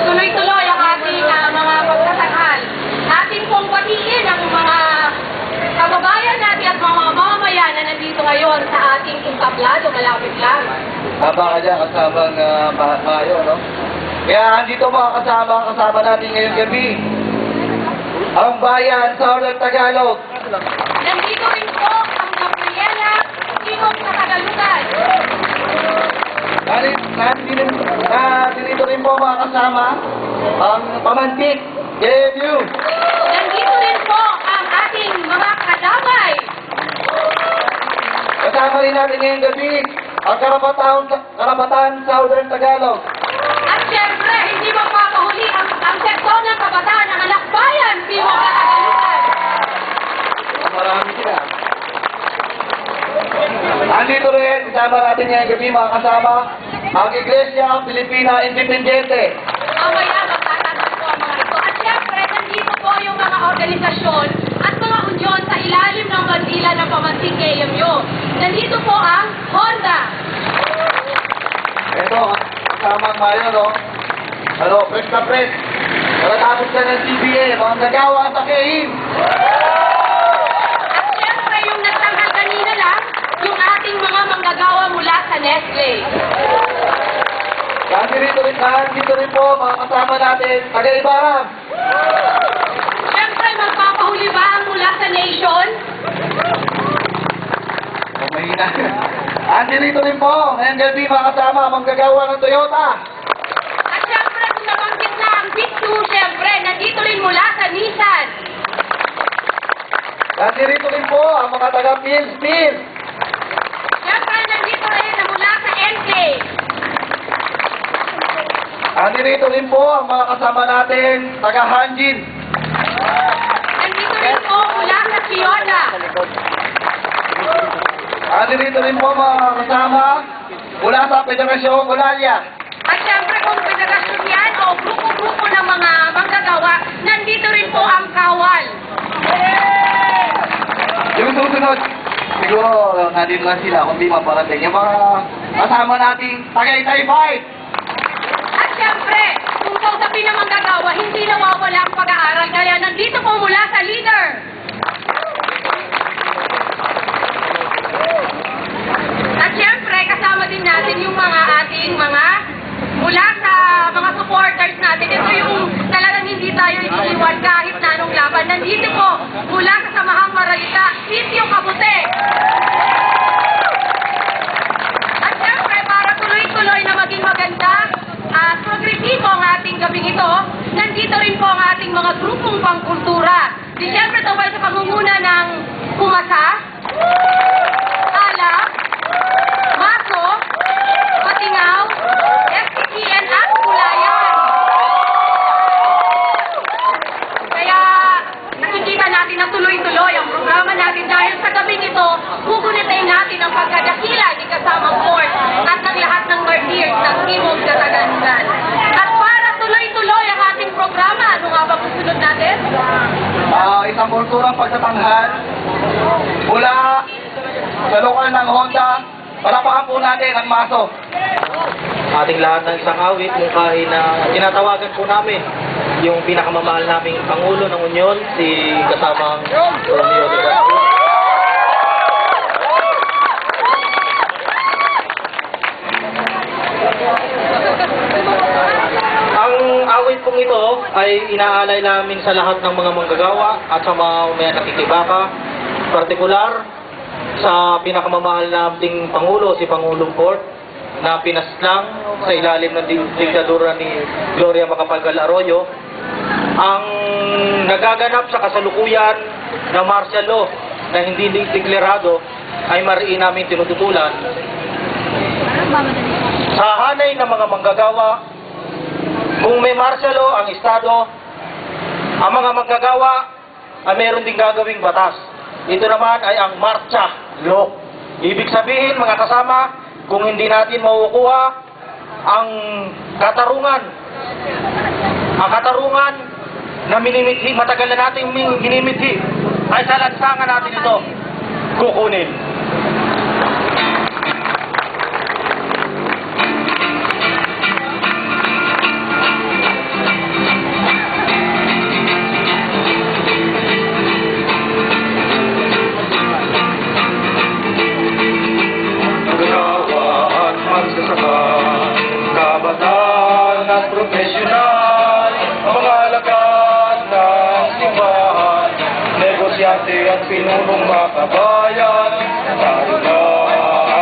Tuloy-tuloy ang ating mga pagtatanghal. Ating pong batiin ang mga kababayan natin at mga mamamayan na nandito ngayon sa ating entablado malapit lang. Haba ka dyan, kasamang mayo, no? Kaya andito mga kasama natin ngayong gabi. Ang bayan sa Northern Tagalog. Nandito rin po ang Gabriela Timog sa Tagalugan. Nandito rin po mga kasama ang Pamantik, JMU. Nandito rin po ang ating mga kadamay. Kasama rin natin ngayong gabi ang karapatan sa Northern Tagalog. At syempre, hindi magpapahuli ang seksyon ng kabataan ng anak bayan, Timog sa Tagalugan. Marami sila. Andito rin, kasama natin ngayong gabi mga kasama ang Iglesia Pilipina Independiente. Mamaya magtatanong po ang mga ito. At syempre, nandito po yung mga organisasyon at mga unyon sa ilalim ng bandila ng Pamantik KMU. Nandito po ang Honda. Ito, kasama ang Mayo, no? Ano, press na press. Matatapos ka ng CBA, mga nagawa sa KIM. At syempre, yung nagtanghal kanina lang, yung ating mga manggagawa mula sa Nestle. Nandito rin po, mga kasama natin, taga-Ibarang. Syempre, magpapahuli ba ang mula sa Nation? Mahina. Nandito rin po, ngayong gabi mga kasama, manggagawa ng Toyota. At syempre, kung nabanggit na ang Big 2, syempre, nandito rin mula sa Nissan. Nandito rin po, ang mga taga-Pills. Syempre, nandito rin na mula sa NK. Nandito rin po, ang mga kasama natin, taga-Hanjin. Nandito rin po mula sa Fiona. Nandito rin po, mga kasama, mula sa Federasyong Olalia. At syempre, kung federasyon yan o grupo-grupo ng mga manggagawa, nandito rin po ang Kawal. Yung susunod, siguro nandito lang sila kung di maparating. Yung mga kasama nating Tagaytay Fight. At syempre, kung kausapin ng manggagawa, hindi nawawala ang pag-aaral. Kaya nandito po mula sa leader. At syempre, kasama din natin yung mga ating mga mula sa mga supporters natin. Ito yung talagang hindi tayo iniiwan kahit na anong laban. Nandito po mula sa Samahang Maralita, Sitio Kabute. At syempre, para tuloy-tuloy na maging maganda at progresibo ang ating gabing ito, nandito rin po ang ating mga grupong pangkultura. Di syempre ito sa pangunguna ng Kumasa, Alap, Maso, Matingaw, FCTN at Kulayan. Kaya nakikita natin na tuloy-tuloy ang programa natin dahil sa gabing ito, gugunitain natin ang pagkadakila ni kasamang Fort at ng lahat ng martyrs ng Timog sa Tagalugan. At para tuloy-tuloy ang ating programa, ano nga ba susunod natin? Isang kulturang pagtatanghal mula sa lokal ng Honda. Palapakan po natin ang Maso. Ating lahat ng isang awit, mungkahi na tinatawagan po namin yung pinakamamahal naming Pangulo ng Unyon, si kasamang Romeo de Castro. Ang awit pong ito ay inaalay namin sa lahat ng mga manggagawa at sa mga may nakikibaka, partikular sa pinakamamahal naming Pangulo, si Pangulong Fort, na pinaslang sa ilalim ng diktadura ni Gloria Macapagal Arroyo, ang nagaganap sa kasalukuyan ng martial law na hindi deklarado ay mariin namin tinututulan. Sa hanay ng mga manggagawa, kung may martial law ang Estado, ang mga manggagawa ay meron ding gagawing batas. Ito naman ay ang marcha law. Ibig sabihin, mga kasama, kung hindi natin makukuha ang katarungan na minimithi, matagal na natin minimithi, ay sa lansangan natin ito kukunin. negosyante at pinunong makabayan. Tayo na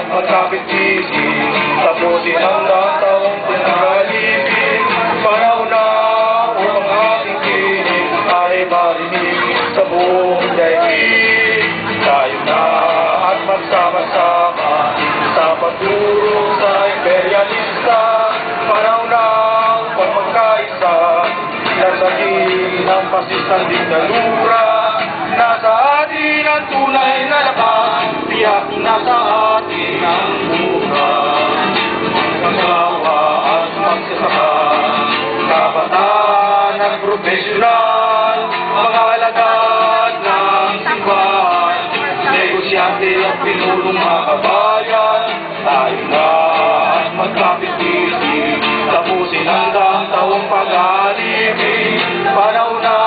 at magkapit-isip, tapusin ang taong pinag-alipin. Panahon na upang ating tinig ay marinig sa buong daigdig. Tayo na at magsama-sama sa pagtulong sa imperialista. Panahon na upang magkaisa, lasagin ang pasistang diktadura. Nasa atin ang tunay na lakas, tiyak nasa atin ang buhay. Magawa at magsasaka, kabataan at profesional, mga alagad ng simbahan, negosyante at pinulong makabayan. Tayo na at magkapit-isip, tapusin ang taong pag-alipin. Panahon na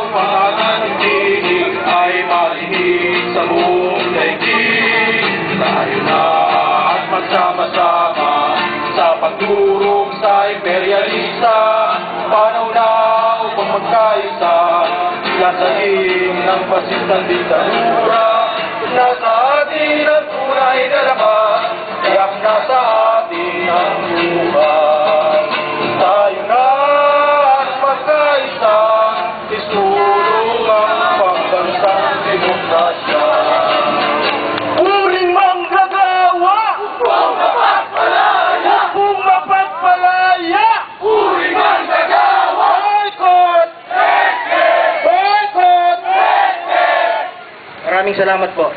upang ating tinig ay marinig sa buong daigdig. Tayo na at magsama-sama sa pagdurog sa imperialista. Panahon na upang magkaisa, lasagin ng pasistang diktadura. Nasa atin ang tunay na lakas, tiyak nasa atin ang buhay. Tayo na at magkaisa, isulong ang pagbansang demokrasya. Puring manggagawa! Upong mapagpalaya! Upong mapagpalaya! Puring manggagawa! Boycott! Boycott! Maraming salamat po.